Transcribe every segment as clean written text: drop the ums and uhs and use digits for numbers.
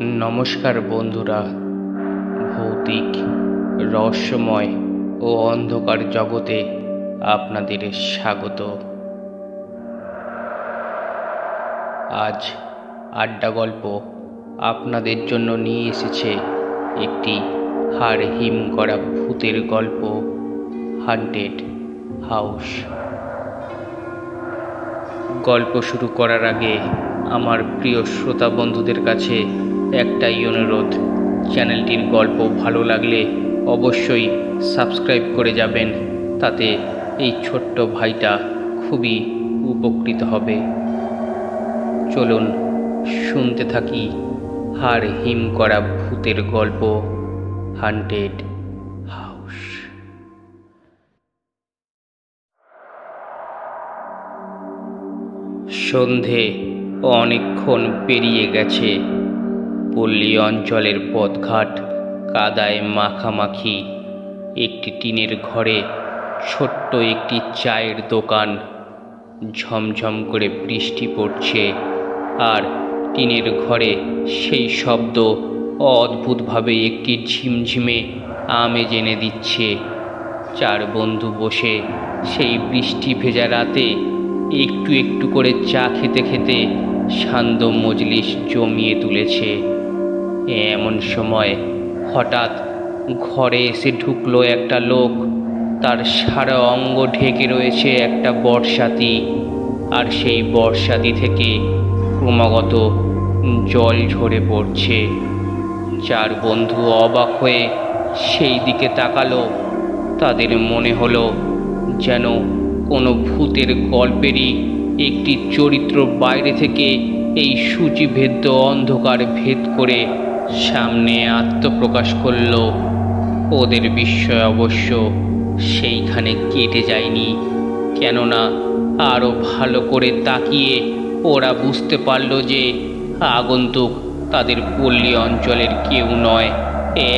নমস্কার বন্ধুরা, ভৌতিক, রহস্যময় ও অন্ধকার জগতে আপনাদের স্বাগত। আজ আড্ডা গল্প আপনাদের জন্য নিয়ে এসেছে একটি হাড় হিম করা ভূতের গল্প, হান্টেড হাউস। গল্প শুরু করার আগে আমার প্রিয় শ্রোতা বন্ধুদের কাছে একটাই অনুরোধ, চ্যানেলটির গল্প ভালো লাগলে অবশ্যই সাবস্ক্রাইব করে যাবেন, তাতে এই ছোট্ট ভাইটা খুবই উপকৃত হবে। চলুন শুনতে থাকি হাড় হিম করা ভূতের গল্প, হান্টেড হাউস। সন্ধে অনেকক্ষণ পেরিয়ে গেছে। পল্লী অঞ্চলের পথঘাট কাদায় মাখামাখি। একটি টিনের ঘরে ছোট্ট একটি চায়ের দোকান। ঝমঝম করে বৃষ্টি পড়ছে, আর টিনের ঘরে সেই শব্দ অদ্ভুতভাবে একটি ঝিমঝিমে আমেজ এনে দিচ্ছে। চার বন্ধু বসে সেই বৃষ্টি ভেজা রাতে একটু একটু করে চা খেতে খেতে শান্ত মজলিস জমিয়ে তুলেছে। এমন সময় হঠাৎ ঘরে এসে ঢুকলো একটা লোক। তার সারা অঙ্গ ঢেকে রয়েছে একটা বর্ষাতি, আর সেই বর্ষাতি থেকে ক্রমাগত জল ঝরে পড়ছে। চার বন্ধু অবাক হয়ে সেই দিকে তাকালো। তাদের মনে হলো যেন কোনো ভূতের গল্পেরই একটি চরিত্র বাইরে থেকে এই সূচিভেদ্য অন্ধকার ভেদ করে সামনে আত্মপ্রকাশ করল। ওদের বিস্ময় অবশ্য সেইখানে কেটে যায়নি, কেননা আরও ভালো করে তাকিয়ে ওরা বুঝতে পারল যে আগন্তুক তাদের পল্লী অঞ্চলের কেউ নয়,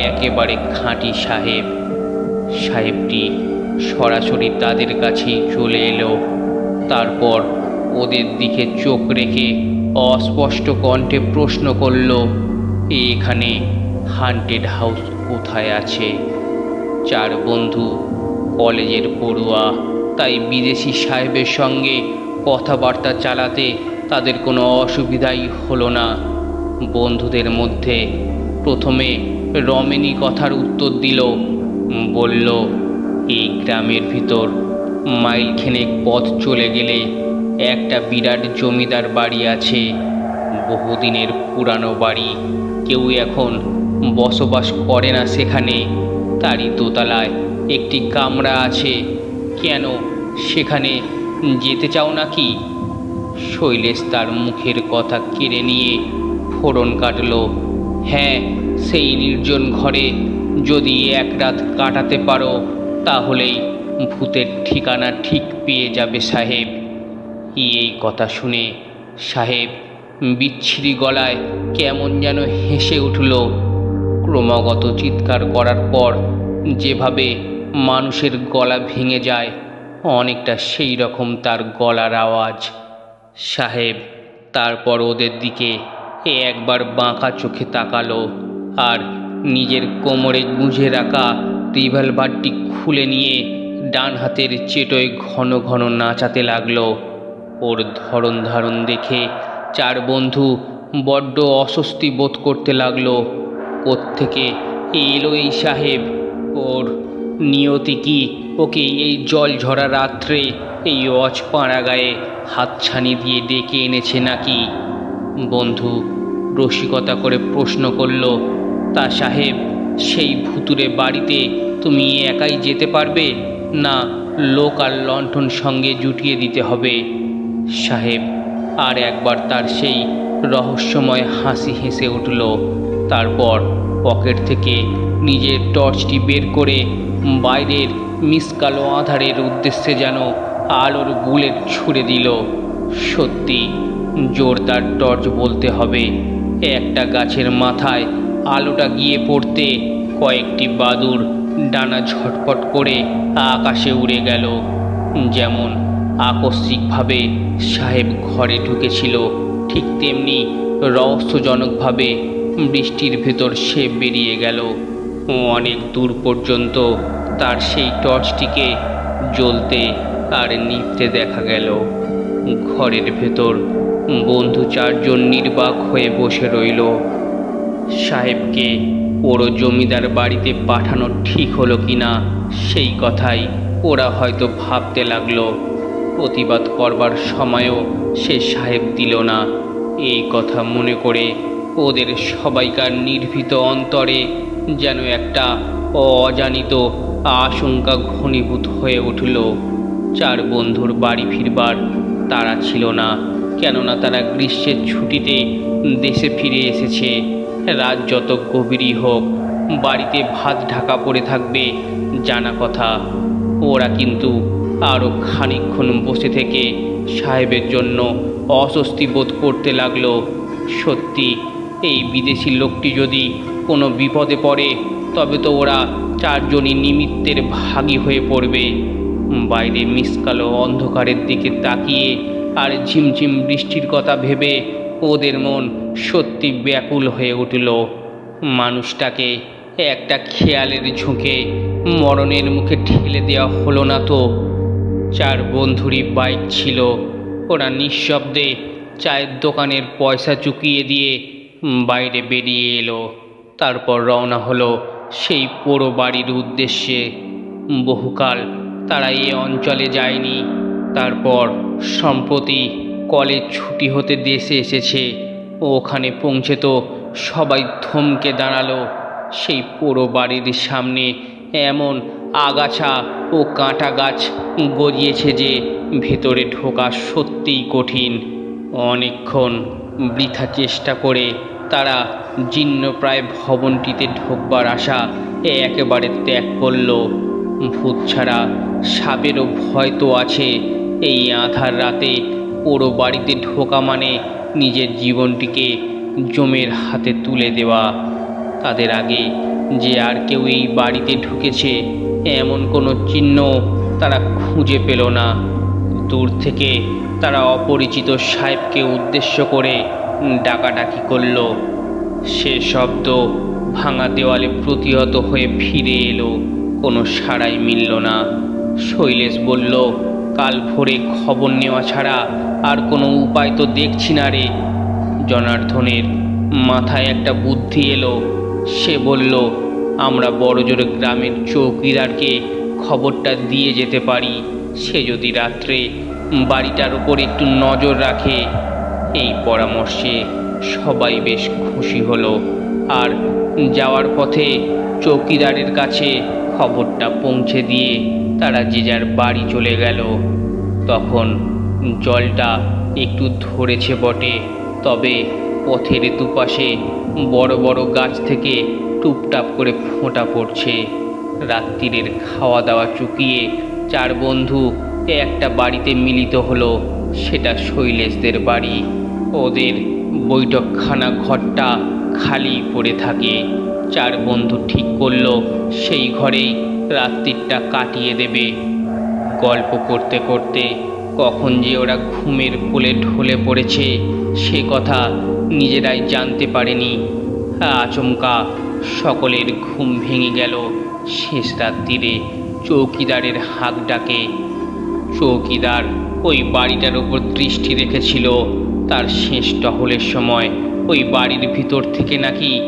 একেবারে খাঁটি সাহেব। সাহেবটি সরাসরি তাদের কাছেই চলে এলো। তারপর ওদের দিকে চোখ রেখে অস্পষ্ট কণ্ঠে প্রশ্ন করল, এখানে হান্টেড হাউস কোথায় আছে? চার বন্ধু কলেজের পড়ুয়া, তাই বিদেশি সাহেবের সঙ্গে কথাবার্তা চালাতে তাদের কোনো অসুবিধাই হলো না। বন্ধুদের মধ্যে প্রথমে রমেনি কথার উত্তর দিল, বলল, এই গ্রামের ভিতর মাইলখানেক পথ চলে গেলে একটা বিরাট জমিদার বাড়ি আছে। বহুদিনের পুরানো বাড়ি, কেউ এখন বসবাস করে না সেখানে। তারই দোতলায় একটি কামরা আছে। কেন, সেখানে যেতে চাও নাকি? শৈলেশ তার মুখের কথা কেড়ে নিয়ে ফোড়ন কাটল। হ্যাঁ, সেই নির্জন ঘরে যদি এক রাত কাটাতে পারো তাহলেই ভূতের ঠিকানা ঠিক পেয়ে যাবে সাহেব। এই কথা শুনে সাহেব বিচ্ছিরি গলায় কেমন যেন হেসে উঠল। ক্রমাগত চিৎকার করার পর যেভাবে মানুষের গলা ভেঙে যায়, অনেকটা সেই রকম তার গলার আওয়াজ। সাহেব তারপর ওদের দিকে একবার বাঁকা চোখে তাকালো, আর নিজের কোমরে গুঁজে রাখা রিভলভারটি খুলে নিয়ে ডান হাতের চেটোয় ঘন ঘন নাচাতে লাগলো। ওর ধরন ধারণ দেখে চার বন্ধু বড্ড অস্বস্তি বোধ করতে লাগলো। কোত্থেকে এলো এই সাহেব? ওর নিয়তি কি ওকে এই জল ঝরা রাত্রে এই অজপাড়া গায়ে হাতছানি দিয়ে ডেকে এনেছে নাকি? বন্ধু রসিকতা করে প্রশ্ন করল, তা সাহেব, সেই ভুতুরে বাড়িতে তুমি একাই যেতে পারবে, না লোক আর লণ্ঠন সঙ্গে জুটিয়ে দিতে হবে? সাহেব আর একবার তার সেই রহস্যময় হাসি হেসে উঠল। তারপর পকেট থেকে নিজের টর্চটি বের করে বাইরের মিসকালো আধারের উদ্দেশ্যে যেন আলোর বুলেট ছুড়ে দিল। সত্যি জোরদার টর্চ বলতে হবে। একটা গাছের মাথায় আলোটা গিয়ে পড়তে কয়েকটি বাদুড় ডানা ঝটপট করে আকাশে উড়ে গেল। যেমন আকস্মিকভাবে সাহেব ঘরে ঢুকেছিল, ঠিক তেমনি রহস্যজনকভাবে বৃষ্টির ভেতর সে বেরিয়ে গেল। অনেক দূর পর্যন্ত তার সেই টর্চটিকে জ্বলতে আর নিভতে দেখা গেল। ঘরের ভেতর বন্ধু চারজন নির্বাক হয়ে বসে রইল। সাহেবকে পুরো জমিদার বাড়িতে পাঠানো ঠিক হলো কিনা সেই কথাই ওরা হয়তো ভাবতে লাগলো। প্রতিবাদ করবার সময়ও সে সাহেব দিল না। এই কথা মনে করে ওদের সবাইকার নির্ভীত অন্তরে যেন একটা অজানিত আশঙ্কা ঘনীভূত হয়ে উঠল। চার বন্ধুর বাড়ি ফিরবার তারা ছিল না, কেননা তারা গ্রীষ্মের ছুটিতে দেশে ফিরে এসেছে। রাত যত গভীরই হোক বাড়িতে ভাত ঢাকা পড়ে থাকবে জানা কথা। ওরা কিন্তু আরও খানিকক্ষণ বসে থেকে সাহেবের জন্য অস্বস্তি বোধ করতে লাগলো। সত্যি এই বিদেশি লোকটি যদি কোনো বিপদে পড়ে তবে তো ওরা চারজনই নিমিত্তের ভাগী হয়ে পড়বে। বাইরে মিসকালো অন্ধকারের দিকে তাকিয়ে আর ঝিমঝিম বৃষ্টির কথা ভেবে ওদের মন সত্যি ব্যাকুল হয়ে উঠল। মানুষটাকে একটা খেয়ালের ঝুঁকে মরণের মুখে ঠেলে দেওয়া হলো না তো? চার বন্ধুরই বাইক ছিল। ওরা নিঃশব্দে চায়ের দোকানের পয়সা চুকিয়ে দিয়ে বাইরে বেরিয়ে এলো। তারপর রওনা হলো সেই পোড়ো বাড়ির উদ্দেশ্যে। বহুকাল তারা এ অঞ্চলে যায়নি। তারপর সম্প্রতি কলেজ ছুটি হতে দেশে এসেছে। ওখানে পৌঁছে তো সবাই থমকে দাঁড়ালো। সেই পোড়ো বাড়ির সামনে এমন আগাছা ও কাঁটা গাছ গজিয়েছে যে ভেতরে ঢোকা সত্যিই কঠিন। অনেকক্ষণ বৃথা চেষ্টা করে তারা জীর্ণপ্রায় ভবনটিতে ঢোকবার আশা একেবারে ত্যাগ করল। ভূত ছাড়া সাপেরও ভয় তো আছে। এই আঁধার রাতে পোড়ো বাড়িতে ঢোকা মানে নিজের জীবনটিকে জমের হাতে তুলে দেওয়া। তাদের আগে যে আর কেউ এই বাড়িতে ঢুকেছে এমন কোনো চিহ্ন তারা খুঁজে পেল না। দূর থেকে তারা অপরিচিত সাহেবকে উদ্দেশ্য করে ডাকাডাকি করল। সে শব্দ ভাঙা দেওয়ালে প্রতিহত হয়ে ফিরে এলো। কোনো সাড়াই মিলল না। শৈলেশ বলল, কাল ভোরে খবর নেওয়া ছাড়া আর কোনো উপায় তো দেখছি না রে। জনার্দনের মাথায় একটা বুদ্ধি এলো। সে বলল, আমরা বড়জোর গ্রামের চৌকিদারকে খবরটা দিয়ে যেতে পারি। সে যদি রাত্রে বাড়িটার উপর একটু নজর রাখে। এই পরামর্শে সবাই বেশ খুশি হলো। আর যাওয়ার পথে চৌকিদারের কাছে খবরটা পৌঁছে দিয়ে তারা যে যার বাড়ি চলে গেল। তখন জলটা একটু ধরেছে বটে, তবে পথের দুপাশে বড় বড় গাছ থেকে টুপটাপ করে ফোঁটা পড়ছে। রাত্রিরের খাওয়া দাওয়া চুকিয়ে চার বন্ধু একটা বাড়িতে মিলিত হলো। সেটা শৈলেশদের বাড়ি। ওদের বৈঠকখানা ঘরটা খালি পড়ে থাকে। চার বন্ধু ঠিক করলো সেই ঘরেই রাত্রিটা কাটিয়ে দেবে। গল্প করতে করতে কখন যে ওরা ঘুমের কোলে ঢলে পড়েছে সে কথা নিজেরাই জানতে পারেনি। আচমকা সকলের ঘুম ভেঙে গেল শেষ রাত্রিরে চৌকিদারের হাঁক ডাকে। চৌকিদার ওই বাড়িটার ওপর দৃষ্টি রেখেছিল। তার শেষ টহলের সময় ওই বাড়ির ভিতর থেকে নাকি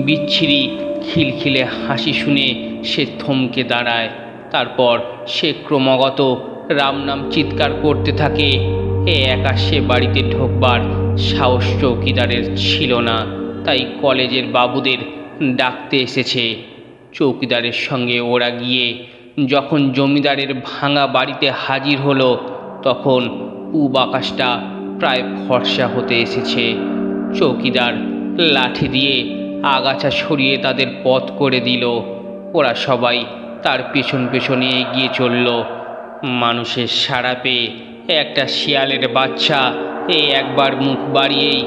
বিচ্ছিরি খিলখিলে হাসি শুনে সে থমকে দাঁড়ায়। তারপর সে ক্রমাগত রাম নাম চিৎকার করতে থাকে। একা সে বাড়িতে ঢোকবার সাহস চৌকিদারের ছিল না, তাই কলেজের বাবুদের ডাকতে এসেছে। চৌকিদারের সঙ্গে ওরা গিয়ে যখন জমিদারের ভাঙা বাড়িতে হাজির হলো তখন পূব আকাশটা প্রায় ফর্সা হতে এসেছে। চৌকিদার লাঠি দিয়ে আগাছা সরিয়ে তাদের পথ করে দিল। ওরা সবাই তার পেছন পেছনে এগিয়ে চলল। মানুষের সাড়া পেয়ে একটা শিয়ালের বাচ্চা একবার মুখ বাড়িয়েই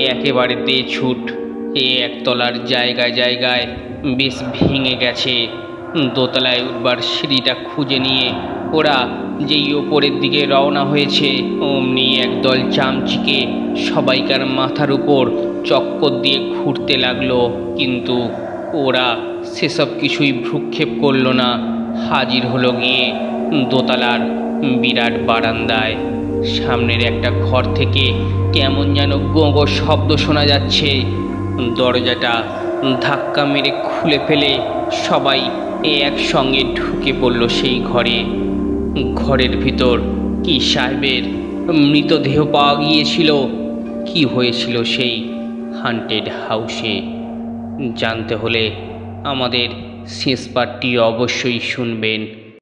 একেবারে দে ছুট। একতলার জায়গায় জায়গায় বেশ ভেঙে গেছে। দোতলায় উঠবার সিঁড়িটা খুঁজে নিয়ে ওরা যেই ওপরের দিকে রওনা হয়েছে অমনি একদল চামচিকে সবাইকার মাথার উপর চক্কর দিয়ে ঘুরতে লাগলো, কিন্তু ওরা সেসব কিছুই ভ্রুক্ষেপ করলো না। হাজির হলো গিয়ে দোতলার বিরাট বারান্দায়। সামনের একটা ঘর থেকে কেমন যেন গোঁ গোঁ শব্দ শোনা যাচ্ছে। দরজাটা ধাক্কা মেরে খুলে ফেলে সবাই একসঙ্গে ঢুকে পড়ল সেই ঘরে। ঘরের ভিতর কি সাহেবের মৃতদেহ পাওয়া গিয়েছিল। কি হয়েছিল সেই হান্টেড হাউসে জানতে হলে আমাদের শেষ পার্টটি অবশ্যই শুনবেন।